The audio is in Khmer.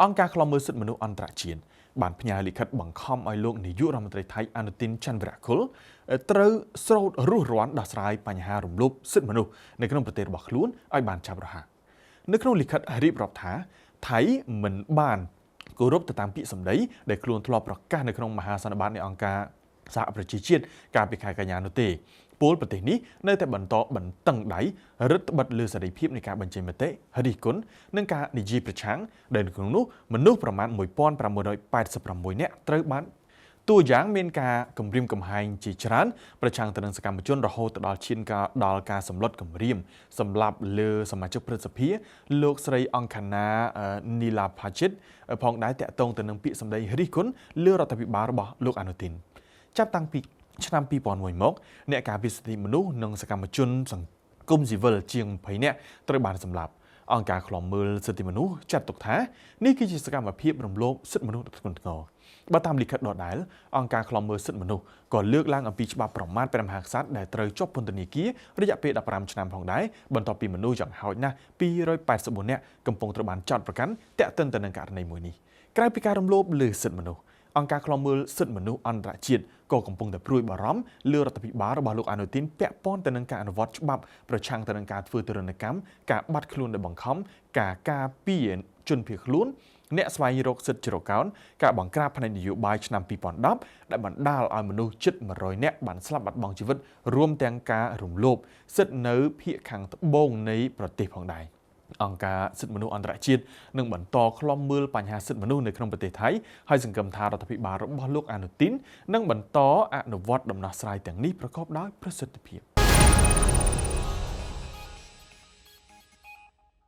អង្គការឃ្លាំមើលសិទ្ធិមនុស្សអន្តរជាតិបានផ្ញើលិខិតបង្ខំឲ្យលោកនាយករដ្ឋមន្ត្រីថៃអនុទិនច័ន្ទវរៈគុលត្រូវស្រោតរស់រាន់ដោះស្រាយបញ្ហារំលោភសិទ្ធិមនុស្សនៅក្នុងប្រទេសរបស់ខ្លួនឲ្យបានឆាប់រហ័សនៅក្នុងលិខិតរៀបរាប់ថាថៃមិនបានគោរពទៅតាមពាក្យសម្ដីដែលខ្លួនធ្លាប់ប្រកាសនៅក្នុងមហាសន្និបាតនៃអង្គការសហប្រជាជាតិកាលពីខែកញ្ញានោះទេពលប្រទេសនេះនៅតែបន្តបន្តឹងដៃរដ្ឋបិទលើសេរីភាពនៃការបញ្ចេញមតិរិះគន់និងការនិយាយប្រឆាំងដែលក្នុងនោះមនុស្សប្រមាណ1686នាក់ត្រូវបានតួយ៉ាងមានការគំរាមកំហែងជាច្រើនប្រឆាំងទៅនឹងសកម្មជនរហូតដល់ឈានដល់ការសម្លុតគំរាមសម្លាប់លើសមាជិកព្រឹទ្ធសភាលោកស្រីអង្គខាណានីឡាផាជិតផងដែរតាក់ទងទៅនឹងពាក្យសម្ដីរិះគន់លើរដ្ឋាភិបាលរបស់លោកអនុទិនចាប់តាំងពីឆ្នាំ2001មកអ្នកការពារសិទ្ធិមនុស្សនិងសកម្មជនសង្គមស៊ីវិលជាង20នាក់ត្រូវបានសម្លាប់អង្គការឃ្លាំមើលសិទ្ធិមនុស្សចាត់ទុកថានេះគឺជាសកម្មភាពរំលោភសិទ្ធិមនុស្សធ្ងន់ធ្ងរបើតាមលិខិតដដែលអង្គការឃ្លាំមើលសិទ្ធិមនុស្សក៏លើកឡើងអំពីច្បាប់ប្រមាថព្រះមហាក្សត្រដែលត្រូវជាប់ពន្ធនាគាររយៈពេល15ឆ្នាំផងដែរបន្ទាប់ពីមនុស្សយ៉ាងហោចណាស់284នាក់កំពុងត្រូវបានចោទប្រកាន់តាក់ទិនទៅនឹងករណីមួយនេះក្រៅពីការរំលោភលើសិទ្ធិមនុស្សអង្គការឃ្លាំមើលសិទ្ធិមនុស្សអន្តរជាតិក៏កំពុងតែព្រួយបារម្ភលើរដ្ឋាភិបាលរបស់លោកអនុទិនពាក់ព័ន្ធទៅនឹងការអនុវត្តច្បាប់ប្រឆាំងទៅនឹងការធ្វើទរណកម្មការបាត់ខ្លួនដោយបង្ខំការការពារជនភៀសខ្លួនអ្នកស្វែងរកសិទ្ធិជ្រកកោនការបង្ក្រាបផ្នែកនយោបាយឆ្នាំ2010ដែលបណ្ដាលឲ្យមនុស្សជិត100នាក់បានស្លាប់បាត់បង់ជីវិតរួមទាំងការរំលោភសិទ្ធិនៅភាគខាងត្បូងនៃប្រទេសផងដែរអង្គការសិទ្ធិមនុស្សអន្តរជាតិនឹងបន្តឃ្លាំមើលបញ្ហាសិទ្ធិមនុស្សនៅក្នុងប្រទេសថៃហើយសង្ឃឹមថារដ្ឋាភិបាលរបស់លោកអនុទិននឹងបន្តអនុវត្តដំណោះស្រាយទាំងនេះប្រកបដោយប្រសិទ្ធភាព